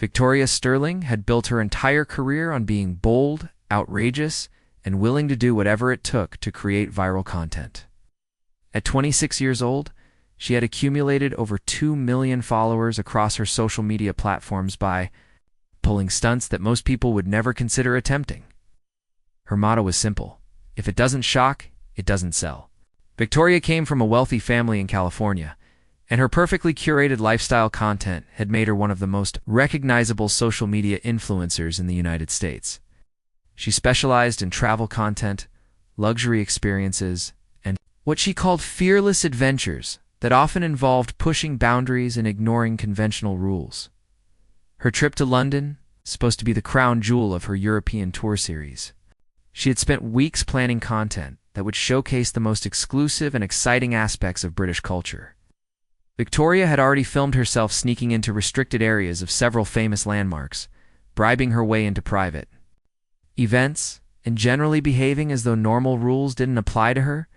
Victoria Sterling had built her entire career on being bold, outrageous, and willing to do whatever it took to create viral content. At 26 years old, she had accumulated over 2 million followers across her social media platforms by pulling stunts that most people would never consider attempting. Her motto was simple: if it doesn't shock, it doesn't sell. Victoria came from a wealthy family in California, and her perfectly curated lifestyle content had made her one of the most recognizable social media influencers in the United States. She specialized in travel content, luxury experiences, and what she called fearless adventures that often involved pushing boundaries and ignoring conventional rules. Her trip to London, supposed to be the crown jewel of her European tour series. She had spent weeks planning content that would showcase the most exclusive and exciting aspects of British culture. Victoria had already filmed herself sneaking into restricted areas of several famous landmarks, bribing her way into private events, and generally behaving as though normal rules didn't apply to her.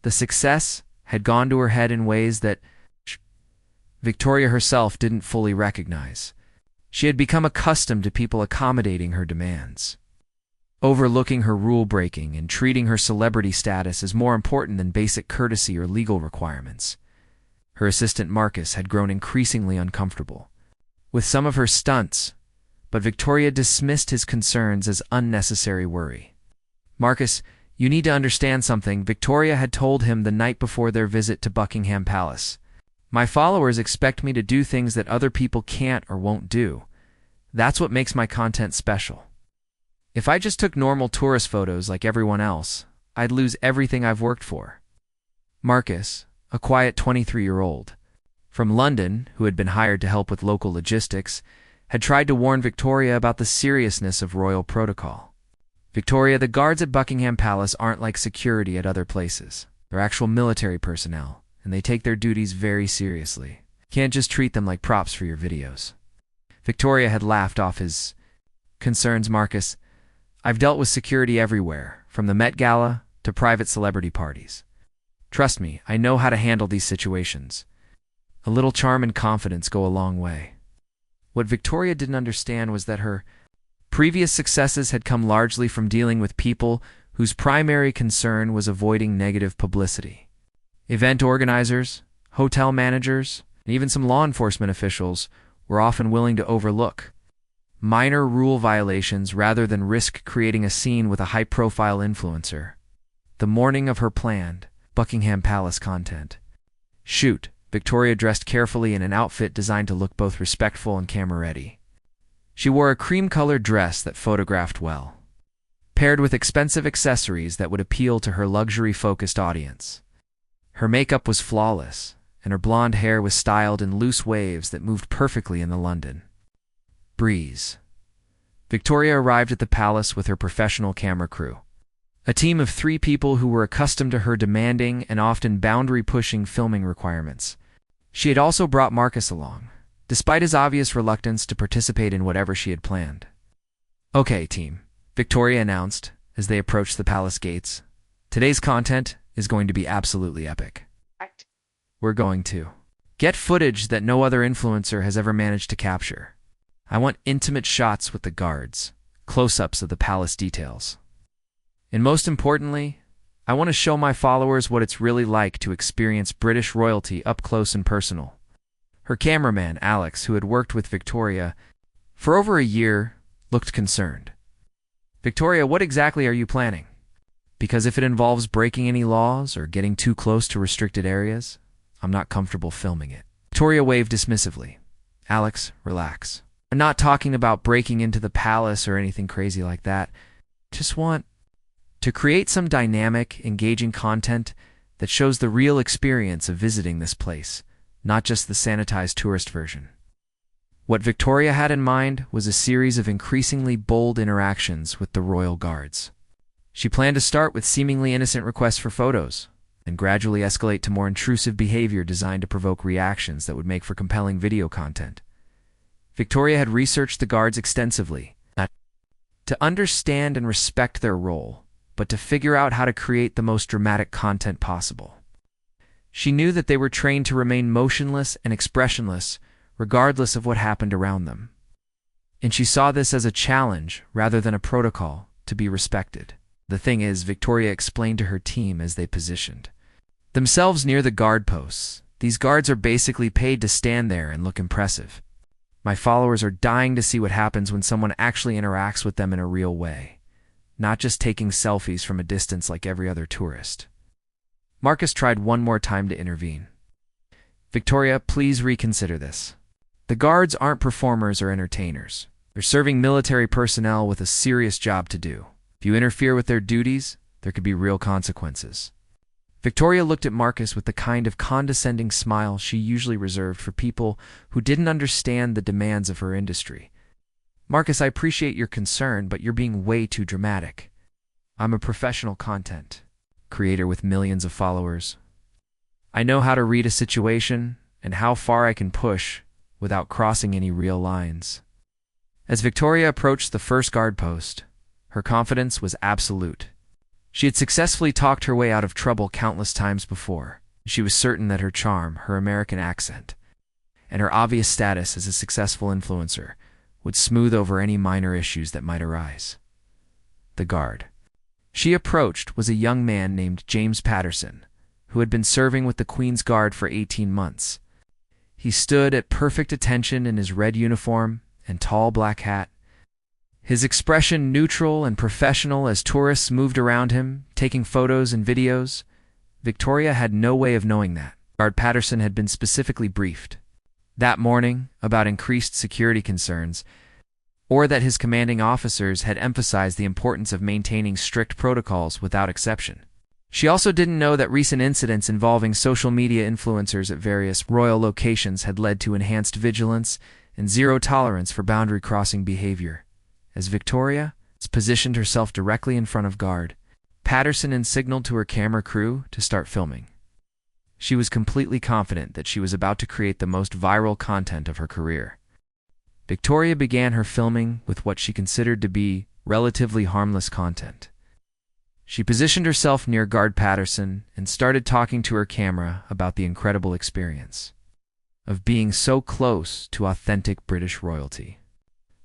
The success had gone to her head in ways that Victoria herself didn't fully recognize. She had become accustomed to people accommodating her demands, overlooking her rule-breaking and treating her celebrity status as more important than basic courtesy or legal requirements. Her assistant Marcus had grown increasingly uncomfortable with some of her stunts, but Victoria dismissed his concerns as unnecessary worry. "Marcus, you need to understand something," Victoria had told him the night before their visit to Buckingham Palace. "My followers expect me to do things that other people can't or won't do. That's what makes my content special. If I just took normal tourist photos like everyone else, I'd lose everything I've worked for." Marcus, a quiet 23-year-old from London who had been hired to help with local logistics, had tried to warn Victoria about the seriousness of royal protocol. "Victoria, the guards at Buckingham Palace aren't like security at other places. They're actual military personnel, and they take their duties very seriously. You can't just treat them like props for your videos." Victoria had laughed off his concerns. "Marcus, I've dealt with security everywhere, from the Met Gala to private celebrity parties. Trust me, I know how to handle these situations. A little charm and confidence go a long way." What Victoria didn't understand was that her previous successes had come largely from dealing with people whose primary concern was avoiding negative publicity. Event organizers, hotel managers, and even some law enforcement officials were often willing to overlook minor rule violations rather than risk creating a scene with a high-profile influencer. The morning of her planned Buckingham Palace content shoot, Victoria dressed carefully in an outfit designed to look both respectful and camera-ready. She wore a cream-colored dress that photographed well, paired with expensive accessories that would appeal to her luxury-focused audience. Her makeup was flawless, and her blonde hair was styled in loose waves that moved perfectly in the London breeze. Victoria arrived at the palace with her professional camera crew, a team of 3 people who were accustomed to her demanding and often boundary-pushing filming requirements. She had also brought Marcus along, despite his obvious reluctance to participate in whatever she had planned. "Okay, team," Victoria announced as they approached the palace gates. "Today's content is going to be absolutely epic. We're going to get footage that no other influencer has ever managed to capture. I want intimate shots with the guards, close-ups of the palace details. And most importantly, I want to show my followers what it's really like to experience British royalty up close and personal." Her cameraman, Alex, who had worked with Victoria for over a year, looked concerned. "Victoria, what exactly are you planning? Because if it involves breaking any laws or getting too close to restricted areas, I'm not comfortable filming it." Victoria waved dismissively. "Alex, relax. I'm not talking about breaking into the palace or anything crazy like that. Just want to create some dynamic, engaging content that shows the real experience of visiting this place, not just the sanitized tourist version." What Victoria had in mind was a series of increasingly bold interactions with the royal guards. She planned to start with seemingly innocent requests for photos, and gradually escalate to more intrusive behavior designed to provoke reactions that would make for compelling video content. Victoria had researched the guards extensively, not to understand and respect their role, but to figure out how to create the most dramatic content possible. She knew that they were trained to remain motionless and expressionless, regardless of what happened around them. And she saw this as a challenge rather than a protocol to be respected. The thing is, Victoria explained to her team as they positioned themselves near the guard posts. These guards are basically paid to stand there and look impressive. My followers are dying to see what happens when someone actually interacts with them in a real way, not just taking selfies from a distance like every other tourist. Marcus tried one more time to intervene. Victoria, please reconsider this. The guards aren't performers or entertainers. They're serving military personnel with a serious job to do. If you interfere with their duties, there could be real consequences. Victoria looked at Marcus with the kind of condescending smile she usually reserved for people who didn't understand the demands of her industry. Marcus, I appreciate your concern, but you're being way too dramatic. I'm a professional content creator with millions of followers. I know how to read a situation and how far I can push without crossing any real lines. As Victoria approached the first guard post, her confidence was absolute. She had successfully talked her way out of trouble countless times before. She was certain that her charm, her American accent, and her obvious status as a successful influencer would smooth over any minor issues that might arise. The guard she approached was a young man named James Patterson, who had been serving with the Queen's Guard for 18 months. He stood at perfect attention in his red uniform and tall black hat, his expression neutral and professional as tourists moved around him, taking photos and videos. Victoria had no way of knowing that. Guard Patterson had been specifically briefed that morning about increased security concerns, or that his commanding officers had emphasized the importance of maintaining strict protocols without exception. She also didn't know that recent incidents involving social media influencers at various royal locations had led to enhanced vigilance and zero tolerance for boundary-crossing behavior. As Victoria positioned herself directly in front of guard Patterson signaled to her camera crew to start filming. She was completely confident that she was about to create the most viral content of her career. Victoria began her filming with what she considered to be relatively harmless content. She positioned herself near guard Patterson and started talking to her camera about the incredible experience of being so close to authentic British royalty.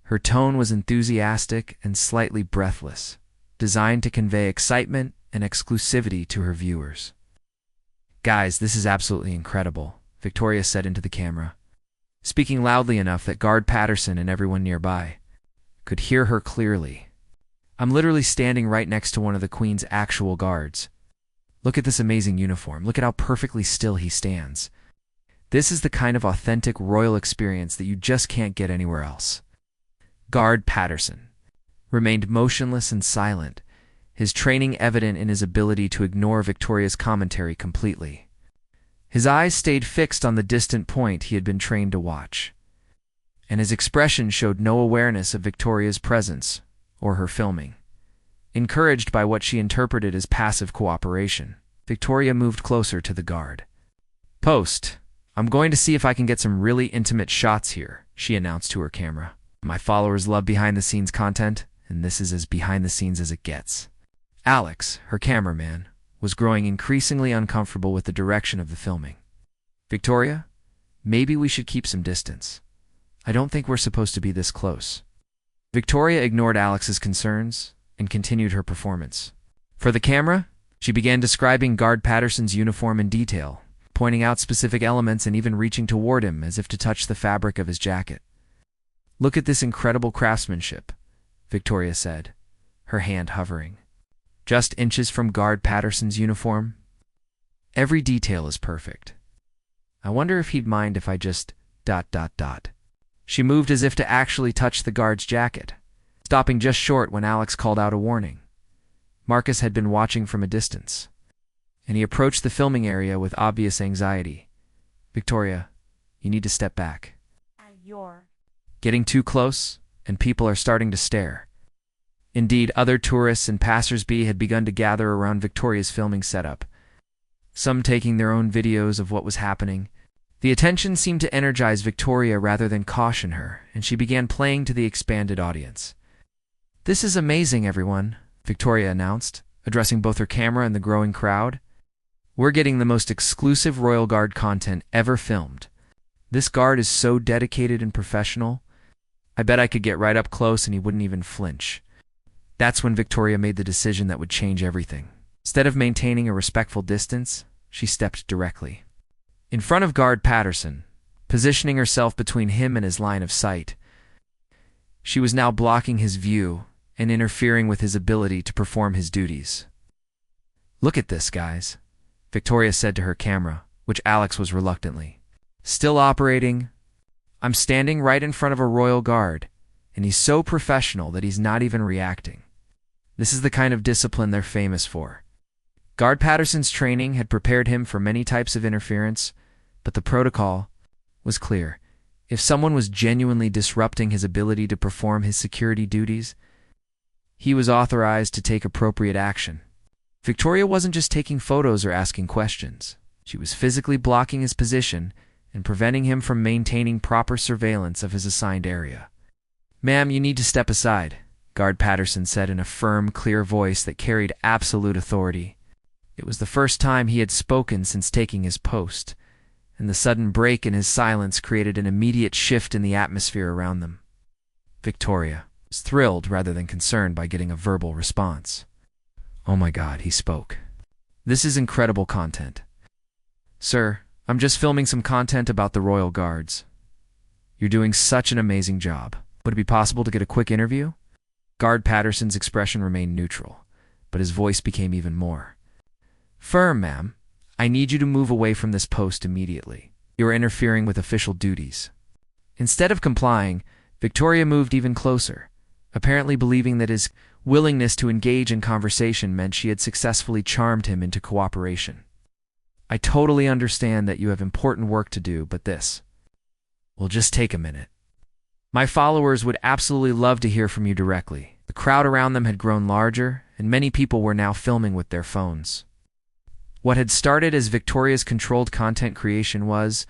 Her tone was enthusiastic and slightly breathless, designed to convey excitement and exclusivity to her viewers. "Guys, this is absolutely incredible," Victoria said into the camera, speaking loudly enough that guard Patterson and everyone nearby could hear her clearly. "I'm literally standing right next to one of the Queen's actual guards. Look at this amazing uniform. Look at how perfectly still he stands. This is the kind of authentic royal experience that you just can't get anywhere else." Guard Patterson remained motionless and silent, his training evident in his ability to ignore Victoria's commentary completely. His eyes stayed fixed on the distant point he had been trained to watch, and his expression showed no awareness of Victoria's presence or her filming. Encouraged by what she interpreted as passive cooperation, Victoria moved closer to the guard post. "I'm going to see if I can get some really intimate shots here," she announced to her camera. "My followers love behind-the-scenes content, and this is as behind-the-scenes as it gets." Alex, her cameraman, was growing increasingly uncomfortable with the direction of the filming. "Victoria, maybe we should keep some distance. I don't think we're supposed to be this close." Victoria ignored Alex's concerns and continued her performance. For the camera, she began describing guard Patterson's uniform in detail, pointing out specific elements and even reaching toward him as if to touch the fabric of his jacket. "Look at this incredible craftsmanship," Victoria said, her hand hovering just inches from guard Patterson's uniform. "Every detail is perfect. I wonder if he'd mind if I just ... She moved as if to actually touch the guard's jacket, stopping just short when Alex called out a warning. Marcus had been watching from a distance, and he approached the filming area with obvious anxiety. "Victoria, you need to step back. You're getting too close, and people are starting to stare." Indeed, other tourists and passers-by had begun to gather around Victoria's filming setup, some taking their own videos of what was happening. The attention seemed to energize Victoria rather than caution her, and she began playing to the expanded audience. "This is amazing, everyone," Victoria announced, addressing both her camera and the growing crowd. "We're getting the most exclusive Royal Guard content ever filmed. This guard is so dedicated and professional. I bet I could get right up close and he wouldn't even flinch. That's when Victoria made the decision that would change everything. Instead of maintaining a respectful distance, she stepped directly in front of guard Patterson, positioning herself between him and his line of sight. She was now blocking his view and interfering with his ability to perform his duties. "Look at this, guys," Victoria said to her camera, which Alex was reluctantly still operating. "I'm standing right in front of a royal guard, and he's so professional that he's not even reacting. This is the kind of discipline they're famous for." Guard Patterson's training had prepared him for many types of interference, but the protocol was clear. If someone was genuinely disrupting his ability to perform his security duties, he was authorized to take appropriate action. Victoria wasn't just taking photos or asking questions. She was physically blocking his position and preventing him from maintaining proper surveillance of his assigned area. "Ma'am, you need to step aside," Guard Patterson said in a firm, clear voice that carried absolute authority. It was the first time he had spoken since taking his post, and the sudden break in his silence created an immediate shift in the atmosphere around them. Victoria was thrilled rather than concerned by getting a verbal response. "Oh my God," he spoke. "This is incredible content. Sir, I'm just filming some content about the Royal Guards. You're doing such an amazing job. Would it be possible to get a quick interview?" Guard Patterson's expression remained neutral, but his voice became even more firm. "Ma'am, I need you to move away from this post immediately. You are interfering with official duties." Instead of complying, Victoria moved even closer, apparently believing that his willingness to engage in conversation meant she had successfully charmed him into cooperation. "I totally understand that you have important work to do, but this will just take a minute. My followers would absolutely love to hear from you directly." The crowd around them had grown larger, and many people were now filming with their phones. What had started as Victoria's controlled content creation was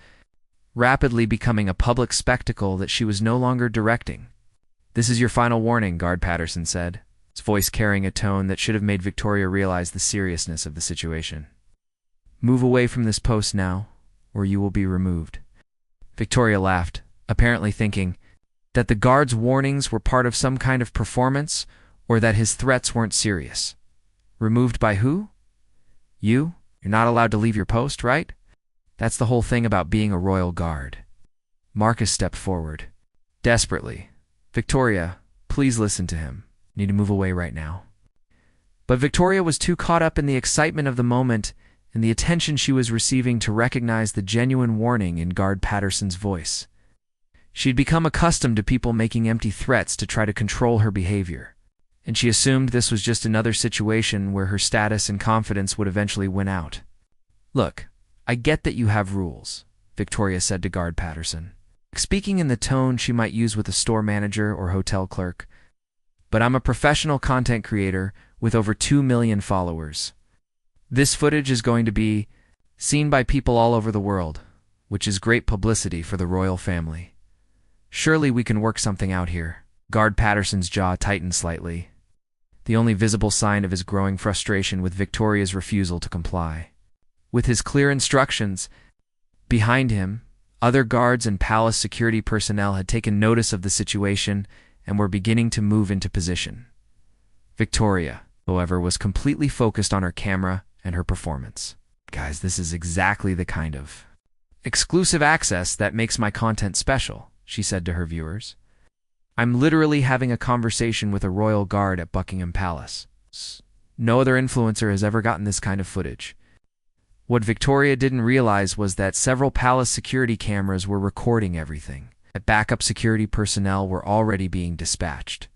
rapidly becoming a public spectacle that she was no longer directing. "This is your final warning," Guard Patterson said, his voice carrying a tone that should have made Victoria realize the seriousness of the situation. "Move away from this post now, or you will be removed." Victoria laughed, apparently thinking that the guard's warnings were part of some kind of performance or that his threats weren't serious. "Removed by who? You? You're not allowed to leave your post, right? That's the whole thing about being a royal guard." Marcus stepped forward desperately. "Victoria, please listen to him. You need to move away right now." But Victoria was too caught up in the excitement of the moment and the attention she was receiving to recognize the genuine warning in Guard Patterson's voice. She'd become accustomed to people making empty threats to try to control her behavior, and she assumed this was just another situation where her status and confidence would eventually win out. "Look, I get that you have rules," Victoria said to Guard Patterson, speaking in the tone she might use with a store manager or hotel clerk, "but I'm a professional content creator with over 2 million followers. This footage is going to be seen by people all over the world, which is great publicity for the royal family. Surely we can work something out here." Guard Patterson's jaw tightened slightly, the only visible sign of his growing frustration with Victoria's refusal to comply. With his clear instructions behind him, other guards and palace security personnel had taken notice of the situation and were beginning to move into position. Victoria, however, was completely focused on her camera and her performance. "Guys, this is exactly the kind of exclusive access that makes my content special," she said to her viewers. "I'm literally having a conversation with a royal guard at Buckingham Palace. No other influencer has ever gotten this kind of footage." What Victoria didn't realize was that several palace security cameras were recording everything, that backup security personnel were already being dispatched,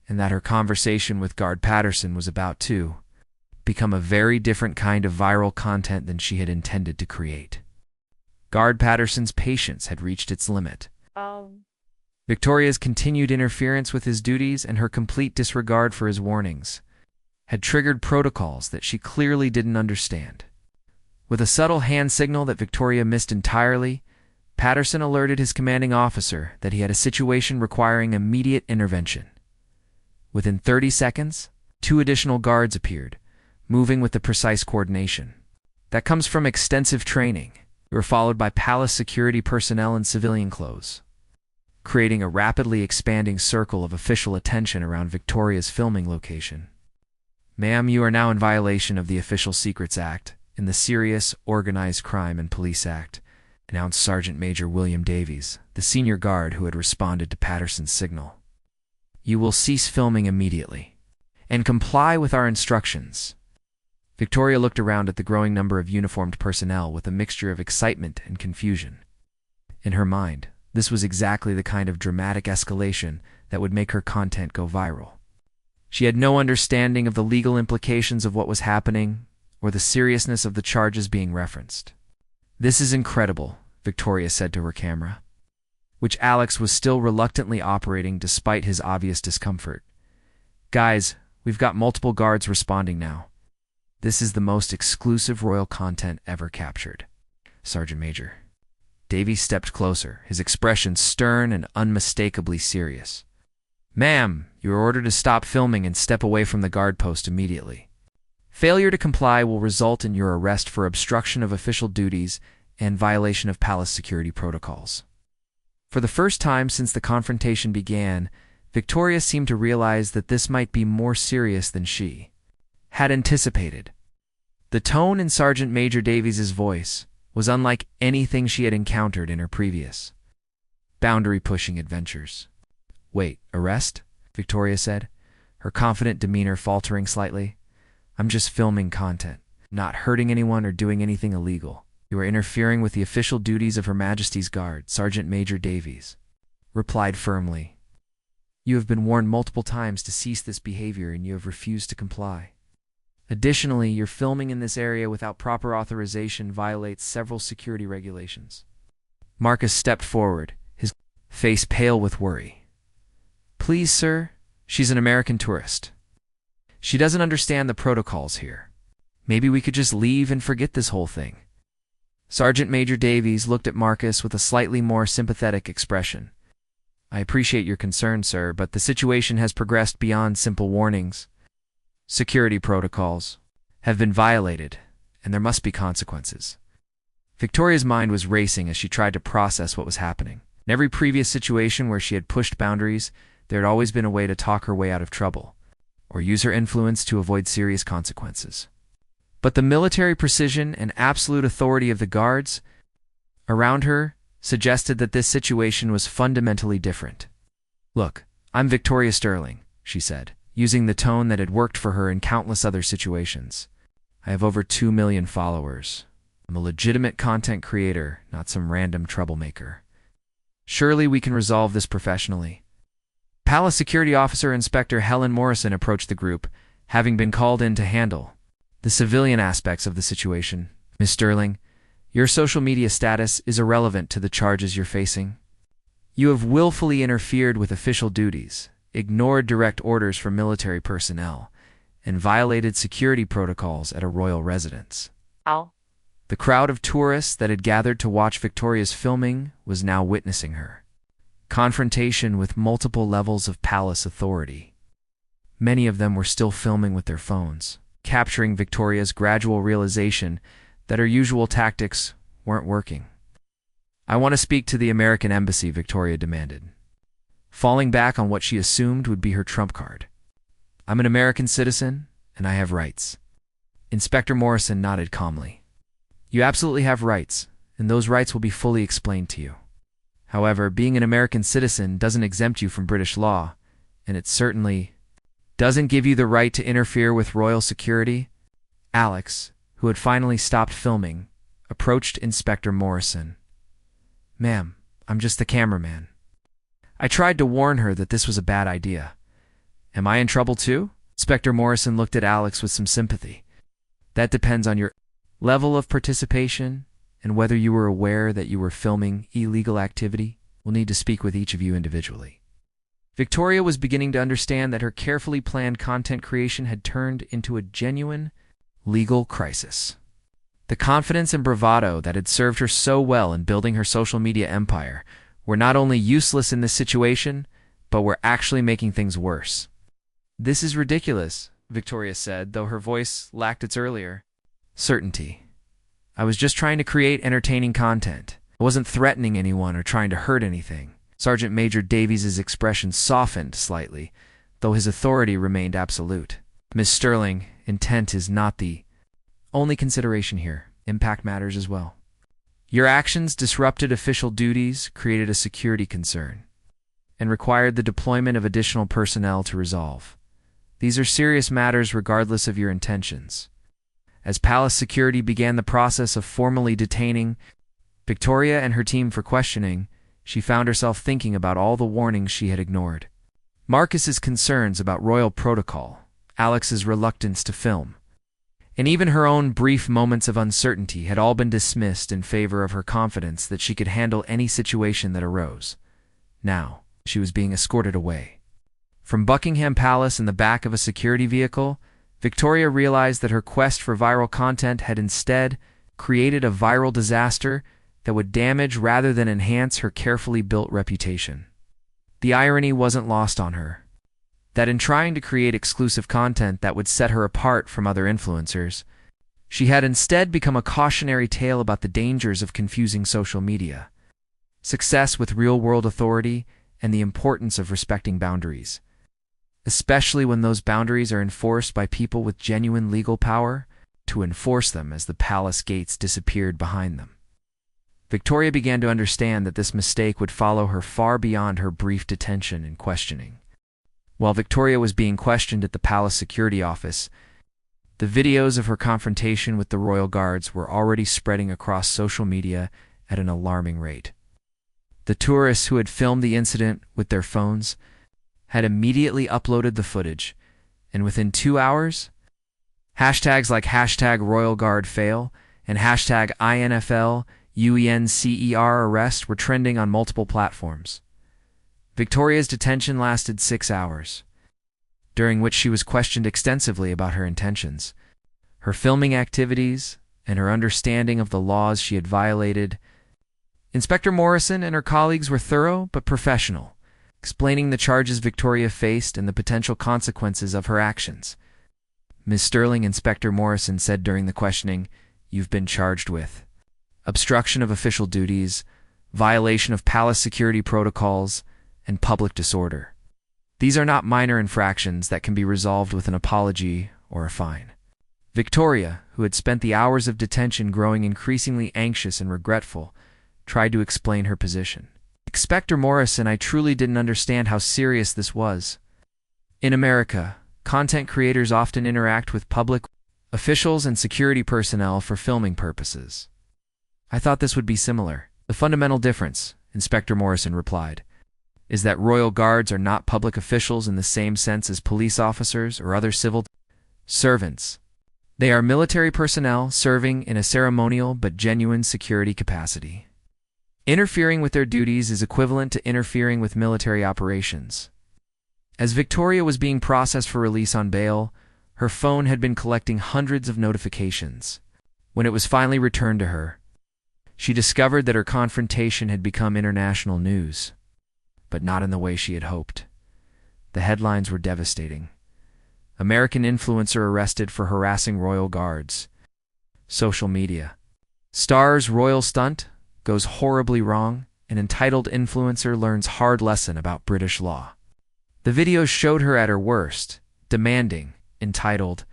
and that her conversation with Guard Patterson was about to become a very different kind of viral content than she had intended to create. Guard Patterson's patience had reached its limit. Victoria's continued interference with his duties and her complete disregard for his warnings had triggered protocols that she clearly didn't understand. With a subtle hand signal that Victoria missed entirely, Patterson alerted his commanding officer that he had a situation requiring immediate intervention. Within 30 seconds, 2 additional guards appeared, moving with the precise coordination that comes from extensive training. They were followed by palace security personnel in civilian clothes. creating a rapidly expanding circle of official attention around Victoria's filming location. "Ma'am, you are now in violation of the Official Secrets Act in the Serious Organized Crime and Police Act," announced Sergeant Major William Davies, the senior guard who had responded to Patterson's signal. "You will cease filming immediately and comply with our instructions." Victoria looked around at the growing number of uniformed personnel with a mixture of excitement and confusion. In her mind, this was exactly the kind of dramatic escalation that would make her content go viral. She had no understanding of the legal implications of what was happening or the seriousness of the charges being referenced. "This is incredible," Victoria said to her camera, which Alex was still reluctantly operating despite his obvious discomfort. "Guys, we've got multiple guards responding now. This is the most exclusive royal content ever captured." Sergeant Major Davies stepped closer, his expression stern and unmistakably serious. "Ma'am, you are ordered to stop filming and step away from the guard post immediately. Failure to comply will result in your arrest for obstruction of official duties and violation of palace security protocols." For the first time since the confrontation began, Victoria seemed to realize that this might be more serious than she had anticipated. The tone in Sergeant Major Davies's voice was unlike anything she had encountered in her previous boundary-pushing adventures. "Wait, arrest?" Victoria said, her confident demeanor faltering slightly. "I'm just filming content, not hurting anyone or doing anything illegal. You are interfering with the official duties of Her Majesty's Guard," Sergeant Major Davies replied firmly. "You have been warned multiple times to cease this behavior and you have refused to comply. Additionally, your filming in this area without proper authorization violates several security regulations." Marcus stepped forward, his face pale with worry. "Please, sir, she's an American tourist. She doesn't understand the protocols here. Maybe we could just leave and forget this whole thing." Sergeant Major Davies looked at Marcus with a slightly more sympathetic expression. "I appreciate your concern, sir, but the situation has progressed beyond simple warnings. Security protocols have been violated, and there must be consequences." Victoria's mind was racing as she tried to process what was happening. In every previous situation where she had pushed boundaries, there had always been a way to talk her way out of trouble, or use her influence to avoid serious consequences. But the military precision and absolute authority of the guards around her suggested that this situation was fundamentally different. "Look, I'm Victoria Sterling," she said, using the tone that had worked for her in countless other situations. "I have over 2 million followers. I'm a legitimate content creator, not some random troublemaker. Surely we can resolve this professionally." Palace Security Officer Inspector Helen Morrison approached the group, having been called in to handle the civilian aspects of the situation. "Miss Sterling, your social media status is irrelevant to the charges you're facing. You have willfully interfered with official duties, ignored direct orders from military personnel, and violated security protocols at a royal residence." Ow. The crowd of tourists that had gathered to watch Victoria's filming was now witnessing her confrontation with multiple levels of palace authority. Many of them were still filming with their phones, capturing Victoria's gradual realization that her usual tactics weren't working. "I want to speak to the American embassy," Victoria demanded, falling back on what she assumed would be her trump card. "I'm an American citizen, and I have rights." Inspector Morrison nodded calmly. "You absolutely have rights, and those rights will be fully explained to you. However, being an American citizen doesn't exempt you from British law, and it certainly doesn't give you the right to interfere with royal security." Alex, who had finally stopped filming, approached Inspector Morrison. "Ma'am, I'm just the cameraman. I tried to warn her that this was a bad idea. Am I in trouble too?" Inspector Morrison looked at Alex with some sympathy. "That depends on your level of participation and whether you were aware that you were filming illegal activity. We'll need to speak with each of you individually." Victoria was beginning to understand that her carefully planned content creation had turned into a genuine legal crisis. The confidence and bravado that had served her so well in building her social media empire were not only useless in this situation, but were actually making things worse. "This is ridiculous," Victoria said, though her voice lacked its earlier certainty. "I was just trying to create entertaining content. I wasn't threatening anyone or trying to hurt anything." Sergeant Major Davies's expression softened slightly, though his authority remained absolute. Miss Sterling, intent is not the only consideration here. Impact matters as well. Your actions disrupted official duties, created a security concern, and required the deployment of additional personnel to resolve. These are serious matters regardless of your intentions. As Palace Security began the process of formally detaining Victoria and her team for questioning, she found herself thinking about all the warnings she had ignored. Marcus's concerns about royal protocol, Alex's reluctance to film, and even her own brief moments of uncertainty had all been dismissed in favor of her confidence that she could handle any situation that arose. Now, she was being escorted away. From Buckingham Palace in the back of a security vehicle, Victoria realized that her quest for viral content had instead created a viral disaster that would damage rather than enhance her carefully built reputation. The irony wasn't lost on her, that in trying to create exclusive content that would set her apart from other influencers, she had instead become a cautionary tale about the dangers of confusing social media, success with real-world authority, and the importance of respecting boundaries, especially when those boundaries are enforced by people with genuine legal power to enforce them as the palace gates disappeared behind them. Victoria began to understand that this mistake would follow her far beyond her brief detention and questioning. While Victoria was being questioned at the palace security office, the videos of her confrontation with the royal guards were already spreading across social media at an alarming rate. The tourists who had filmed the incident with their phones had immediately uploaded the footage, and within 2 hours, hashtags like #RoyalGuardFail and #INFLUENCER were trending on multiple platforms. Victoria's detention lasted 6 hours, during which she was questioned extensively about her intentions, her filming activities, and her understanding of the laws she had violated. Inspector Morrison and her colleagues were thorough but professional, explaining the charges Victoria faced and the potential consequences of her actions. Ms. Sterling, Inspector Morrison said during the questioning, "You've been charged with obstruction of official duties, violation of palace security protocols, and public disorder. These are not minor infractions that can be resolved with an apology or a fine." Victoria, who had spent the hours of detention growing increasingly anxious and regretful, tried to explain her position. "Inspector Morrison, I truly didn't understand how serious this was. In America, content creators often interact with public officials and security personnel for filming purposes. I thought this would be similar. The fundamental difference," Inspector Morrison replied, "is that royal guards are not public officials in the same sense as police officers or other civil servants. They are military personnel serving in a ceremonial but genuine security capacity. Interfering with their duties is equivalent to interfering with military operations." As Victoria was being processed for release on bail, her phone had been collecting hundreds of notifications. When it was finally returned to her, she discovered that her confrontation had become international news, but not in the way she had hoped. The headlines were devastating. American influencer arrested for harassing royal guards. Social media. Star's royal stunt goes horribly wrong. An entitled influencer learns hard lesson about British law. The videos showed her at her worst, demanding, entitled,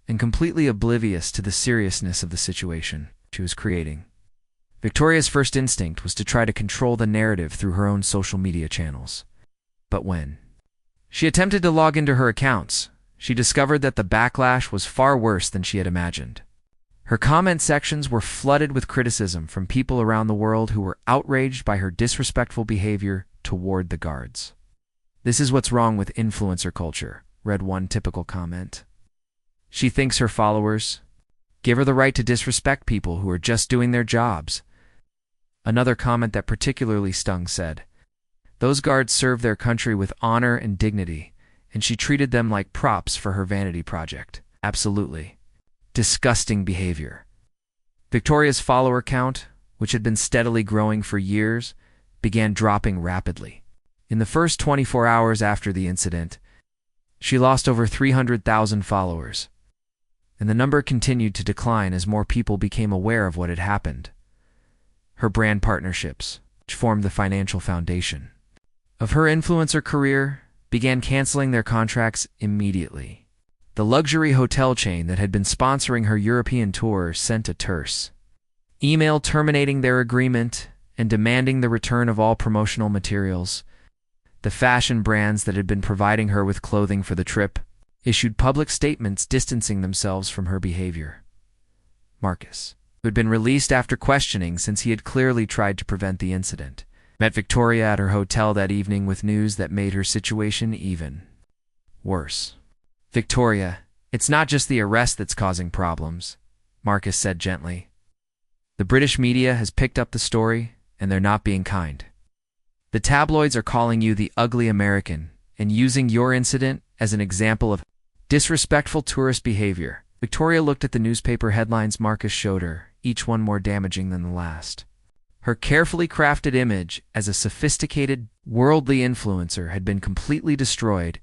and completely oblivious to the seriousness of the situation she was creating. Victoria's first instinct was to try to control the narrative through her own social media channels. But when she attempted to log into her accounts, she discovered that the backlash was far worse than she had imagined. Her comment sections were flooded with criticism from people around the world who were outraged by her disrespectful behavior toward the guards. "This is what's wrong with influencer culture," read one typical comment. "She thinks her followers give her the right to disrespect people who are just doing their jobs." Another comment that particularly stung said, "Those guards serve their country with honor and dignity, and she treated them like props for her vanity project. Absolutely disgusting behavior." Victoria's follower count, which had been steadily growing for years, began dropping rapidly. In the first 24 hours after the incident, she lost over 300,000 followers, and the number continued to decline as more people became aware of what had happened. Her brand partnerships. which formed the financial foundation of her influencer career, began canceling their contracts immediately. The luxury hotel chain that had been sponsoring her European tour sent a terse email terminating their agreement and demanding the return of all promotional materials. The fashion brands that had been providing her with clothing for the trip issued public statements distancing themselves from her behavior. Marcus, who had been released after questioning since he had clearly tried to prevent the incident, met Victoria at her hotel that evening with news that made her situation even worse. "Victoria, it's not just the arrest that's causing problems," Marcus said gently. "The British media has picked up the story, and they're not being kind. The tabloids are calling you the ugly American and using your incident as an example of disrespectful tourist behavior." Victoria looked at the newspaper headlines Marcus showed her, each one more damaging than the last. Her carefully crafted image as a sophisticated, worldly influencer had been completely destroyed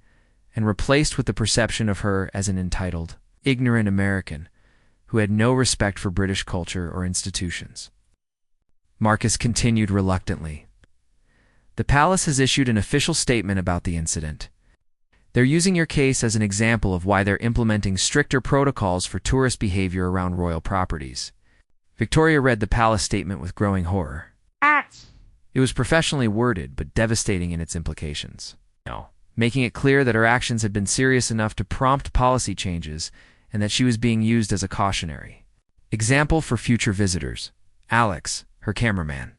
and replaced with the perception of her as an entitled, ignorant American who had no respect for British culture or institutions. Marcus continued reluctantly. "The palace has issued an official statement about the incident. They're using your case as an example of why they're implementing stricter protocols for tourist behavior around royal properties." Victoria read the palace statement with growing horror. It was professionally worded, but devastating in its implications, making it clear that her actions had been serious enough to prompt policy changes and that she was being used as a cautionary example for future visitors. Alex, her cameraman,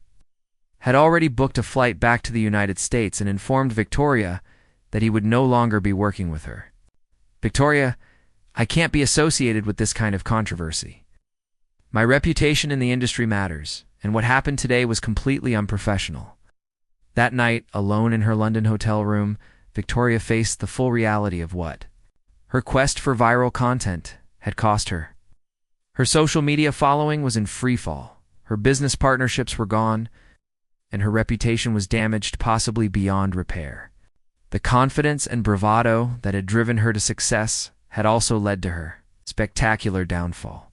had already booked a flight back to the United States and informed Victoria that he would no longer be working with her. "Victoria, I can't be associated with this kind of controversy. My reputation in the industry matters, and what happened today was completely unprofessional." That night, alone in her London hotel room, Victoria faced the full reality of what her quest for viral content had cost her. Her social media following was in freefall, her business partnerships were gone, and her reputation was damaged possibly beyond repair. The confidence and bravado that had driven her to success had also led to her spectacular downfall.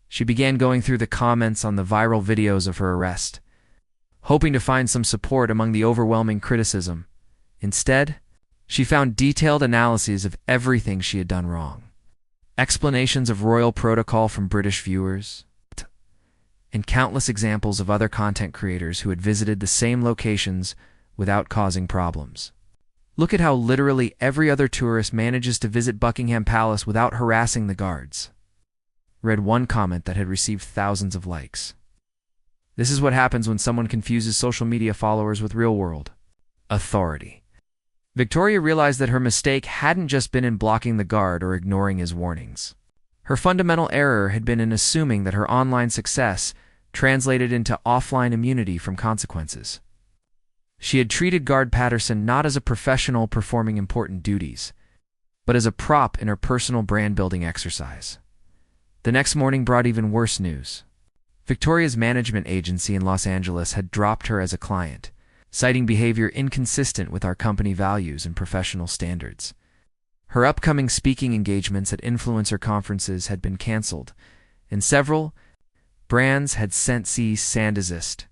She began going through the comments on the viral videos of her arrest, hoping to find some support among the overwhelming criticism. Instead, she found detailed analyses of everything she had done wrong, explanations of royal protocol from British viewers, and countless examples of other content creators who had visited the same locations without causing problems. "Look at how literally every other tourist manages to visit Buckingham Palace without harassing the guards," read one comment that had received thousands of likes. This is what happens when someone confuses social media followers with real-world authority. Victoria realized that her mistake hadn't just been in blocking the guard or ignoring his warnings. Her fundamental error had been in assuming that her online success translated into offline immunity from consequences. She had treated Guard Patterson not as a professional performing important duties, but as a prop in her personal brand-building exercise. The next morning brought even worse news. Victoria's management agency in Los Angeles had dropped her as a client, citing behavior inconsistent with our company values and professional standards. Her upcoming speaking engagements at influencer conferences had been canceled, and several brands had sent cease and desist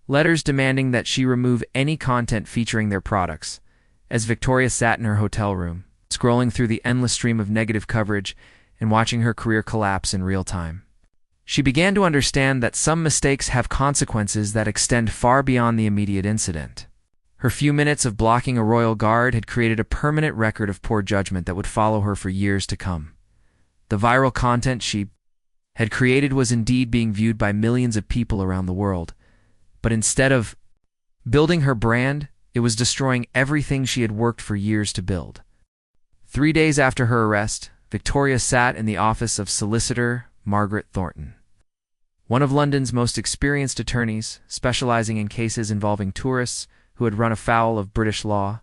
letters demanding that she remove any content featuring their products. As Victoria sat in her hotel room, scrolling through the endless stream of negative coverage and watching her career collapse in real time, she began to understand that some mistakes have consequences that extend far beyond the immediate incident. Her few minutes of blocking a royal guard had created a permanent record of poor judgment that would follow her for years to come. The viral content she had created was indeed being viewed by millions of people around the world, but instead of building her brand, it was destroying everything she had worked for years to build. 3 days after her arrest, Victoria sat in the office of solicitor Margaret Thornton, one of London's most experienced attorneys, specializing in cases involving tourists who had run afoul of British law.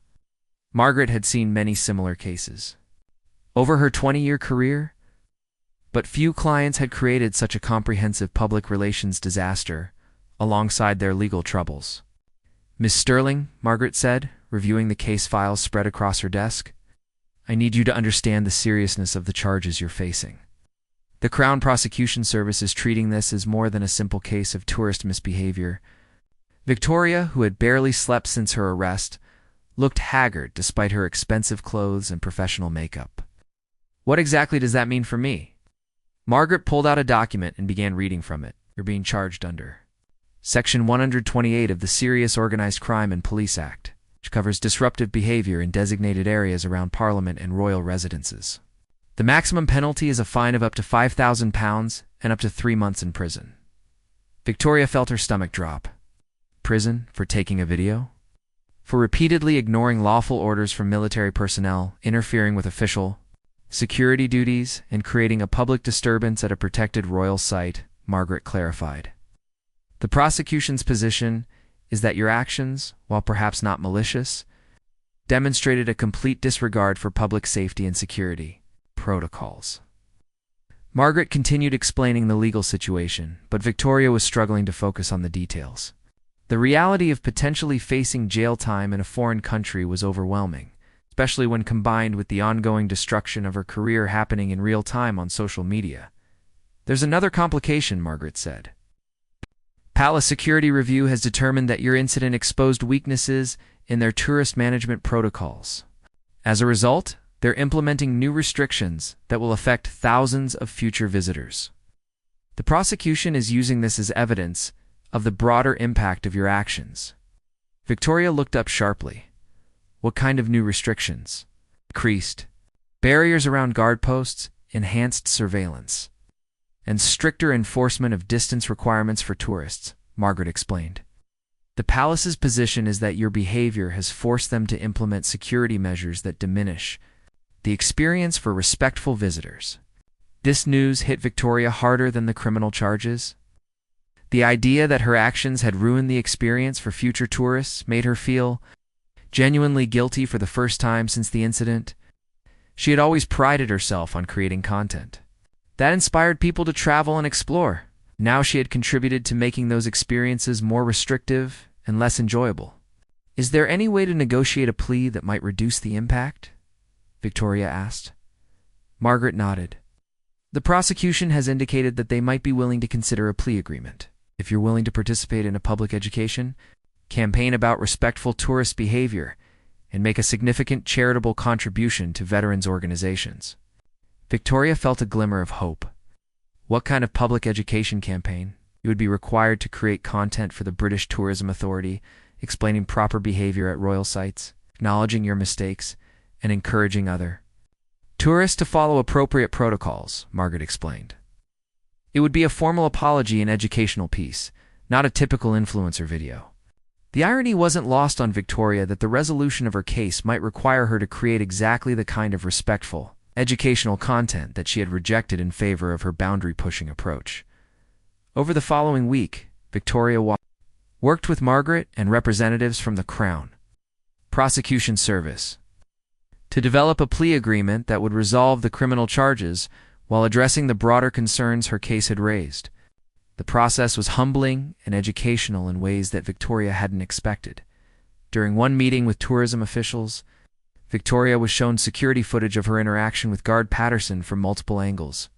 Margaret had seen many similar cases over her 20-year career, but few clients had created such a comprehensive public relations disaster alongside their legal troubles. "Miss Sterling," Margaret said, reviewing the case files spread across her desk, "I need you to understand the seriousness of the charges you're facing. The Crown Prosecution Service is treating this as more than a simple case of tourist misbehavior. Victoria, who had barely slept since her arrest, looked haggard despite her expensive clothes and professional makeup. "What exactly does that mean for me?" Margaret pulled out a document and began reading from it. "You're being charged under Section 128 of the Serious Organized Crime and Police Act, which covers disruptive behavior in designated areas around Parliament and royal residences. The maximum penalty is a fine of up to £5,000 and up to 3 months in prison." Victoria felt her stomach drop. Prison for taking a video? For repeatedly ignoring lawful orders from military personnel, interfering with official security duties, and creating a public disturbance at a protected royal site, Margaret clarified. The prosecution's position is that your actions, while perhaps not malicious, demonstrated a complete disregard for public safety and security protocols. Margaret continued explaining the legal situation, but Victoria was struggling to focus on the details. The reality of potentially facing jail time in a foreign country was overwhelming, especially when combined with the ongoing destruction of her career happening in real time on social media. "There's another complication," Margaret said. "Palace Security Review has determined that your incident exposed weaknesses in their tourist management protocols. As a result, they're implementing new restrictions that will affect thousands of future visitors. The prosecution is using this as evidence of the broader impact of your actions." Victoria looked up sharply. "What kind of new restrictions?" "Increased barriers around guard posts, enhanced surveillance, and stricter enforcement of distance requirements for tourists," Margaret explained. "The palace's position is that your behavior has forced them to implement security measures that diminish the experience for respectful visitors." This news hit Victoria harder than the criminal charges. The idea that her actions had ruined the experience for future tourists made her feel genuinely guilty for the first time since the incident. She had always prided herself on creating content that inspired people to travel and explore. Now she had contributed to making those experiences more restrictive and less enjoyable. "Is there any way to negotiate a plea that might reduce the impact?" Victoria asked. Margaret nodded. "The prosecution has indicated that they might be willing to consider a plea agreement. If you're willing to participate in a public education campaign about respectful tourist behavior and make a significant charitable contribution to veterans organizations." Victoria felt a glimmer of hope. What kind of public education campaign? You would be required to create content for the British Tourism Authority, explaining proper behavior at royal sites, acknowledging your mistakes, and encouraging other tourists to follow appropriate protocols, Margaret explained. It would be a formal apology and educational piece, not a typical influencer video. The irony wasn't lost on Victoria that the resolution of her case might require her to create exactly the kind of respectful, educational content that she had rejected in favor of her boundary-pushing approach. Over the following week, Victoria worked with Margaret and representatives from the Crown Prosecution Service to develop a plea agreement that would resolve the criminal charges while addressing the broader concerns her case had raised. The process was humbling and educational in ways that Victoria hadn't expected. During one meeting with tourism officials, Victoria was shown security footage of her interaction with Guard Patterson from multiple angles.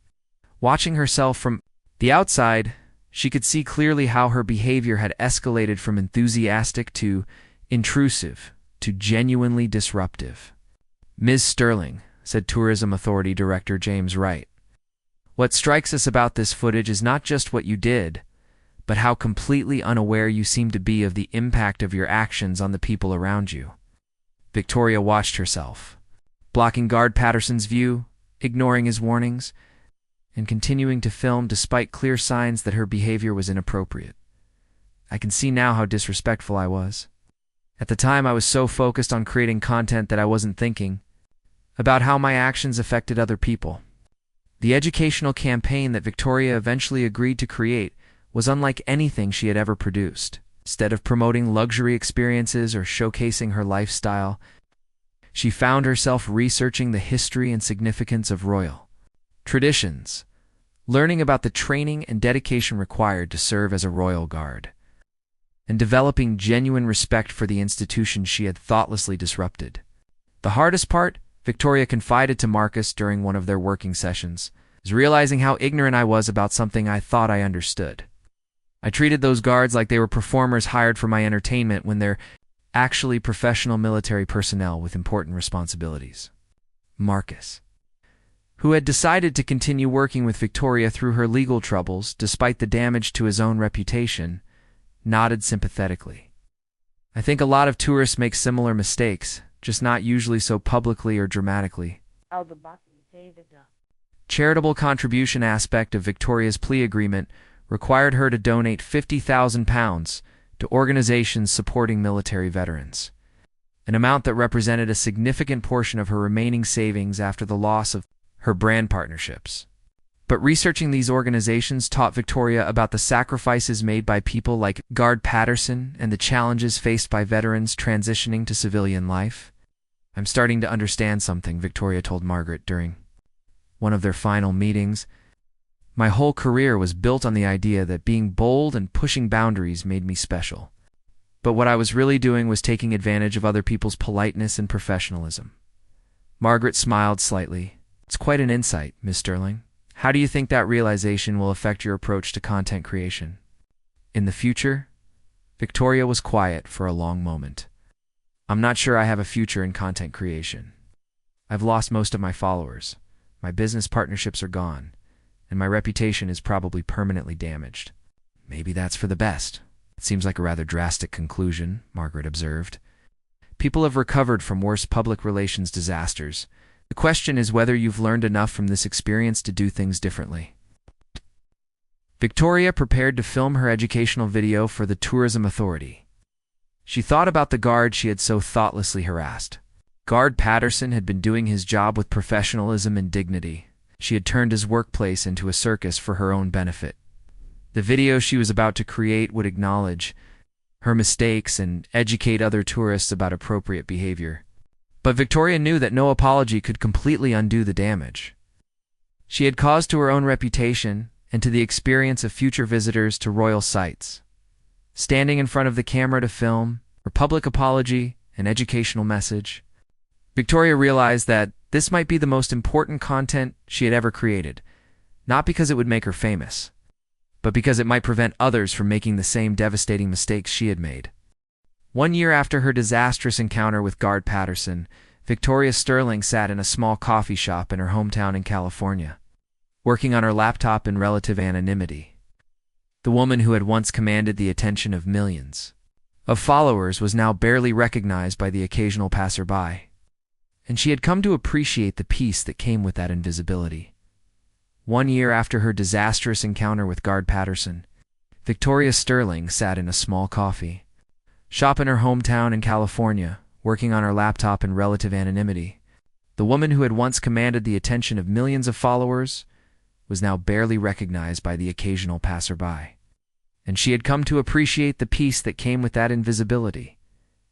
Watching herself from the outside, she could see clearly how her behavior had escalated from enthusiastic to intrusive to genuinely disruptive. "Ms. Sterling," said Tourism Authority Director James Wright, "what strikes us about this footage is not just what you did, but how completely unaware you seem to be of the impact of your actions on the people around you." Victoria watched herself, blocking Guard Patterson's view, ignoring his warnings, and continuing to film despite clear signs that her behavior was inappropriate. "I can see now how disrespectful I was. At the time, I was so focused on creating content that I wasn't thinking about how my actions affected other people." The educational campaign that Victoria eventually agreed to create was unlike anything she had ever produced. Instead of promoting luxury experiences or showcasing her lifestyle, she found herself researching the history and significance of royal traditions, learning about the training and dedication required to serve as a royal guard, and developing genuine respect for the institution she had thoughtlessly disrupted. The hardest part, Victoria confided to Marcus during one of their working sessions, is realizing how ignorant I was about something I thought I understood. I treated those guards like they were performers hired for my entertainment when they're actually professional military personnel with important responsibilities. Marcus, who had decided to continue working with Victoria through her legal troubles despite the damage to his own reputation, nodded sympathetically. I think a lot of tourists make similar mistakes, just not usually so publicly or dramatically. Charitable contribution aspect of Victoria's plea agreement required her to donate £50,000 to organizations supporting military veterans, an amount that represented a significant portion of her remaining savings after the loss of her brand partnerships. But researching these organizations taught Victoria about the sacrifices made by people like Guard Patterson and the challenges faced by veterans transitioning to civilian life. I'm starting to understand something, Victoria told Margaret during one of their final meetings. My whole career was built on the idea that being bold and pushing boundaries made me special. But what I was really doing was taking advantage of other people's politeness and professionalism. Margaret smiled slightly. It's quite an insight, Miss Sterling. How do you think that realization will affect your approach to content creation? In the future? Victoria was quiet for a long moment. I'm not sure I have a future in content creation. I've lost most of my followers. My business partnerships are gone, and my reputation is probably permanently damaged. Maybe that's for the best. It seems like a rather drastic conclusion, Margaret observed. People have recovered from worse public relations disasters. The question is whether you've learned enough from this experience to do things differently. Victoria prepared to film her educational video for the Tourism Authority. She thought about the guard she had so thoughtlessly harassed. Guard Patterson had been doing his job with professionalism and dignity. She had turned his workplace into a circus for her own benefit. The video she was about to create would acknowledge her mistakes and educate other tourists about appropriate behavior. But Victoria knew that no apology could completely undo the damage she had caused to her own reputation and to the experience of future visitors to royal sites. Standing in front of the camera to film her public apology and educational message, Victoria realized that this might be the most important content she had ever created, not because it would make her famous, but because it might prevent others from making the same devastating mistakes she had made. 1 year after her disastrous encounter with Guard Patterson, Victoria Sterling sat in a small coffee shop in her hometown in California, working on her laptop in relative anonymity. The woman who had once commanded the attention of millions of followers was now barely recognized by the occasional passerby, and she had come to appreciate the peace that came with that invisibility. 1 year after her disastrous encounter with Guard Patterson, Victoria Sterling sat in a small coffee shop in her hometown in California, working on her laptop in relative anonymity. The woman who had once commanded the attention of millions of followers was now barely recognized by the occasional passerby, and she had come to appreciate the peace that came with that invisibility.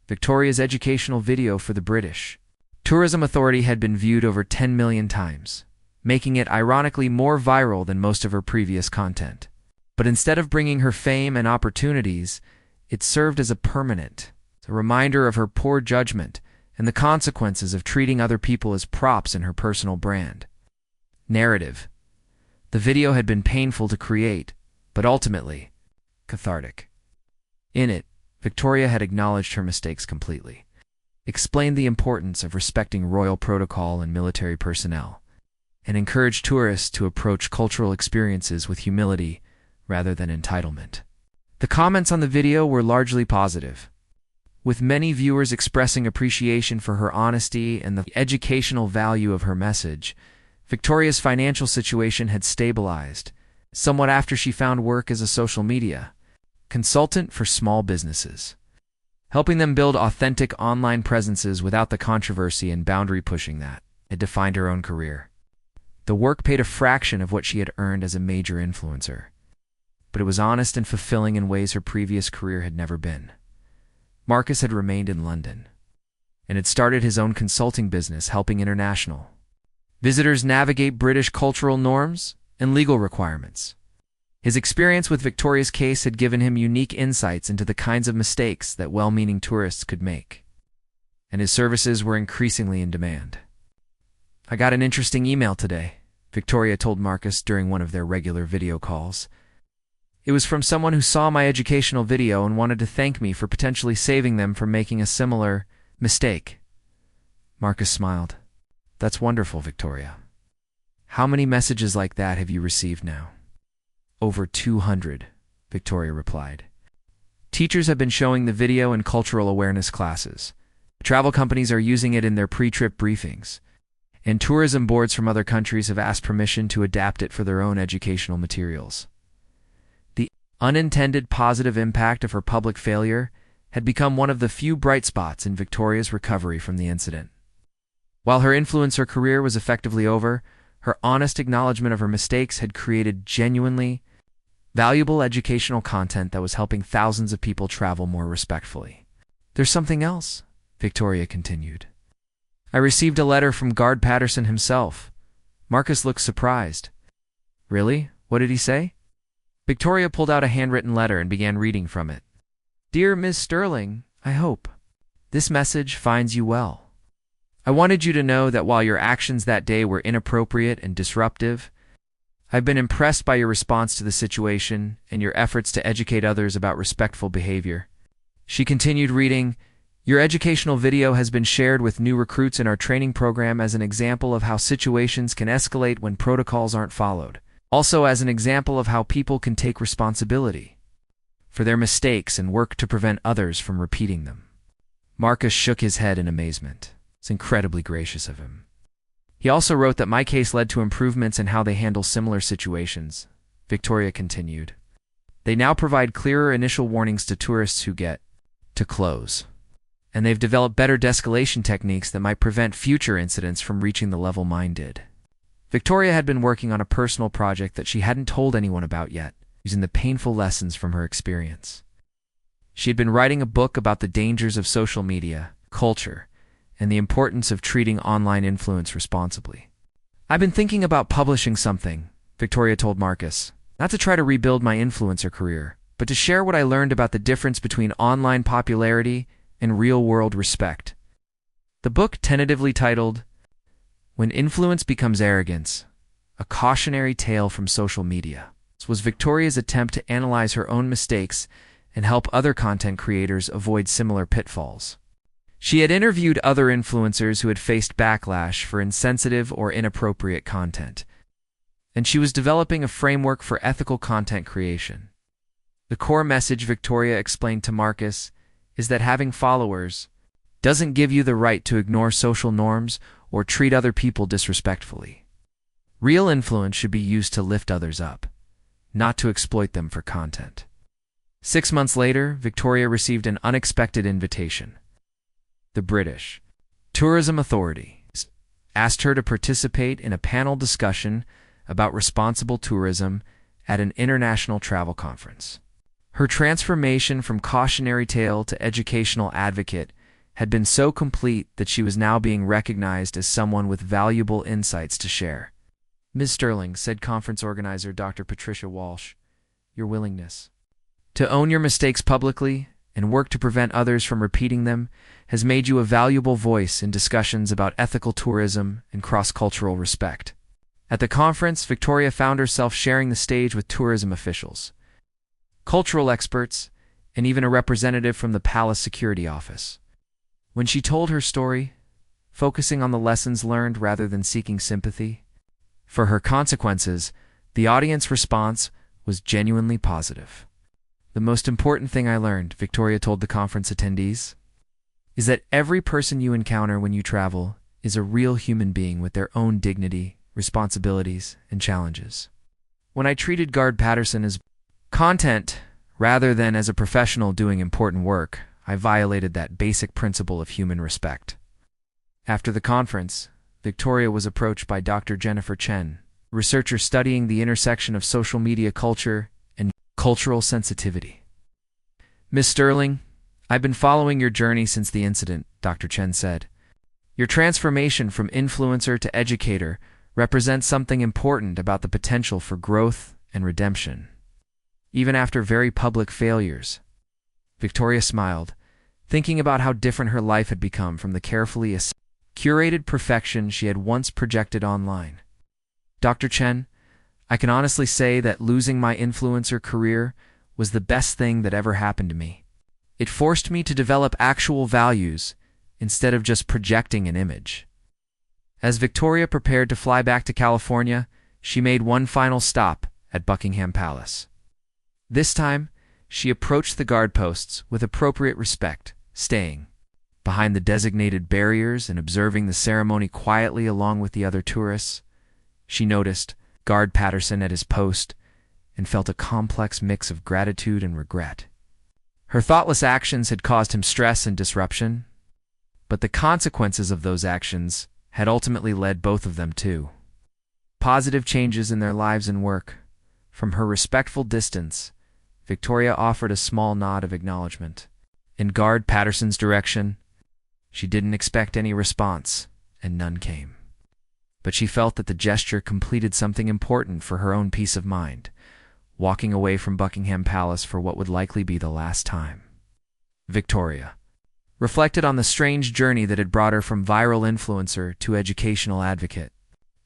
Victoria's educational video for the British Tourism Authority had been viewed over 10 million times, making it ironically more viral than most of her previous content. But instead of bringing her fame and opportunities, it served as a reminder of her poor judgment and the consequences of treating other people as props in her personal brand. Narrative. The video had been painful to create, but ultimately cathartic. In it, Victoria had acknowledged her mistakes completely, explained the importance of respecting royal protocol and military personnel, and encouraged tourists to approach cultural experiences with humility rather than entitlement. The comments on the video were largely positive, with many viewers expressing appreciation for her honesty and the educational value of her message. Victoria's financial situation had stabilized somewhat after she found work as a social media consultant for small businesses, helping them build authentic online presences without the controversy and boundary pushing that had defined her own career. The work paid a fraction of what she had earned as a major influencer, but it was honest and fulfilling in ways her previous career had never been. Marcus had remained in London and had started his own consulting business helping international visitors navigate British cultural norms and legal requirements. His experience with Victoria's case had given him unique insights into the kinds of mistakes that well-meaning tourists could make, and his services were increasingly in demand. "I got an interesting email today," Victoria told Marcus during one of their regular video calls. It was from someone who saw my educational video and wanted to thank me for potentially saving them from making a similar mistake. Marcus smiled. That's wonderful, Victoria. How many messages like that have you received now? Over 200, Victoria replied. Teachers have been showing the video in cultural awareness classes. Travel companies are using it in their pre-trip briefings. And tourism boards from other countries have asked permission to adapt it for their own educational materials. The unintended positive impact of her public failure had become one of the few bright spots in Victoria's recovery from the incident. While her influencer career was effectively over, her honest acknowledgement of her mistakes had created genuinely valuable educational content that was helping thousands of people travel more respectfully. There's something else, Victoria continued. I received a letter from Guard Patterson himself. Marcus looked surprised. Really? What did he say? Victoria pulled out a handwritten letter and began reading from it. Dear Ms. Sterling, I hope this message finds you well. I wanted you to know that while your actions that day were inappropriate and disruptive, I've been impressed by your response to the situation and your efforts to educate others about respectful behavior. She continued reading, Your educational video has been shared with new recruits in our training program as an example of how situations can escalate when protocols aren't followed. Also as an example of how people can take responsibility for their mistakes and work to prevent others from repeating them. Marcus shook his head in amazement. It's incredibly gracious of him. He also wrote that my case led to improvements in how they handle similar situations. Victoria continued. They now provide clearer initial warnings to tourists who get to close. And they've developed better de-escalation techniques that might prevent future incidents from reaching the level mine did. Victoria had been working on a personal project that she hadn't told anyone about yet, using the painful lessons from her experience. She had been writing a book about the dangers of social media, culture, and the importance of treating online influence responsibly. I've been thinking about publishing something, Victoria told Marcus, not to try to rebuild my influencer career, but to share what I learned about the difference between online popularity and real-world respect. The book, tentatively titled, When Influence Becomes Arrogance, A Cautionary Tale from Social Media, was Victoria's attempt to analyze her own mistakes and help other content creators avoid similar pitfalls. She had interviewed other influencers who had faced backlash for insensitive or inappropriate content, and she was developing a framework for ethical content creation. The core message, Victoria explained to Marcus, is that having followers doesn't give you the right to ignore social norms or treat other people disrespectfully. Real influence should be used to lift others up, not to exploit them for content. 6 months later, Victoria received an unexpected invitation. The British Tourism Authority asked her to participate in a panel discussion about responsible tourism at an international travel conference. Her transformation from cautionary tale to educational advocate had been so complete that she was now being recognized as someone with valuable insights to share. Ms. Sterling, said conference organizer Dr. Patricia Walsh, your willingness to own your mistakes publicly and work to prevent others from repeating them has made you a valuable voice in discussions about ethical tourism and cross-cultural respect. At the conference, Victoria found herself sharing the stage with tourism officials, cultural experts, and even a representative from the Palace Security Office. When she told her story, focusing on the lessons learned rather than seeking sympathy for her consequences, the audience response was genuinely positive. The most important thing I learned, Victoria told the conference attendees, is that every person you encounter when you travel is a real human being with their own dignity, responsibilities, and challenges. When I treated Guard Patterson as content rather than as a professional doing important work, I violated that basic principle of human respect. After the conference, Victoria was approached by Dr. Jennifer Chen, a researcher studying the intersection of social media culture and cultural sensitivity. Ms. Sterling, I've been following your journey since the incident, Dr. Chen said. Your transformation from influencer to educator represents something important about the potential for growth and redemption. Even after very public failures, Victoria smiled, thinking about how different her life had become from the carefully curated perfection she had once projected online. Dr. Chen, I can honestly say that losing my influencer career was the best thing that ever happened to me. It forced me to develop actual values instead of just projecting an image. As Victoria prepared to fly back to California, she made one final stop at Buckingham Palace. This time, she approached the guard posts with appropriate respect, staying behind the designated barriers and observing the ceremony quietly along with the other tourists. She noticed Guard Patterson at his post and felt a complex mix of gratitude and regret. Her thoughtless actions had caused him stress and disruption, but the consequences of those actions had ultimately led both of them to positive changes in their lives and work. From her respectful distance, Victoria offered a small nod of acknowledgement. In Guard Patterson's direction, she didn't expect any response, and none came. But she felt that the gesture completed something important for her own peace of mind, walking away from Buckingham Palace for what would likely be the last time. Victoria reflected on the strange journey that had brought her from viral influencer to educational advocate.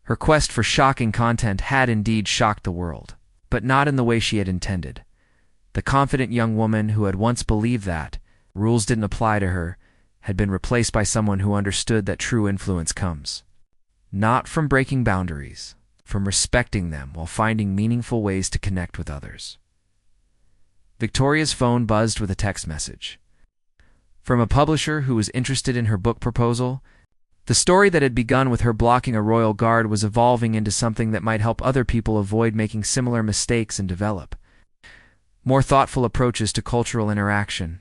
Her quest for shocking content had indeed shocked the world, but not in the way she had intended. The confident young woman who had once believed that rules didn't apply to her had been replaced by someone who understood that true influence comes not from breaking boundaries, from respecting them while finding meaningful ways to connect with others. Victoria's phone buzzed with a text message from a publisher who was interested in her book proposal. The story that had begun with her blocking a royal guard was evolving into something that might help other people avoid making similar mistakes and develop more thoughtful approaches to cultural interaction.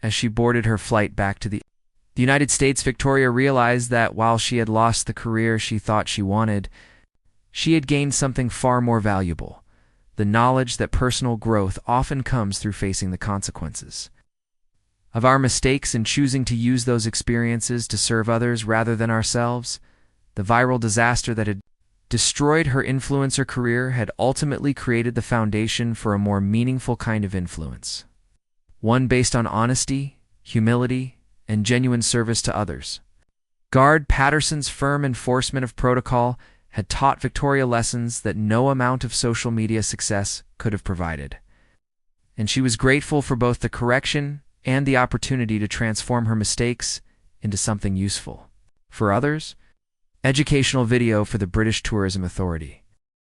As she boarded her flight back to the United States, Victoria realized that while she had lost the career she thought she wanted, she had gained something far more valuable: the knowledge that personal growth often comes through facing the consequences of our mistakes and choosing to use those experiences to serve others rather than ourselves. The viral disaster that had destroyed her influencer career had ultimately created the foundation for a more meaningful kind of influence, one based on honesty, humility, and genuine service to others. Guard Patterson's firm enforcement of protocol had taught Victoria lessons that no amount of social media success could have provided, and she was grateful for both the correction and the opportunity to transform her mistakes into something useful. For others, educational video for the British Tourism Authority.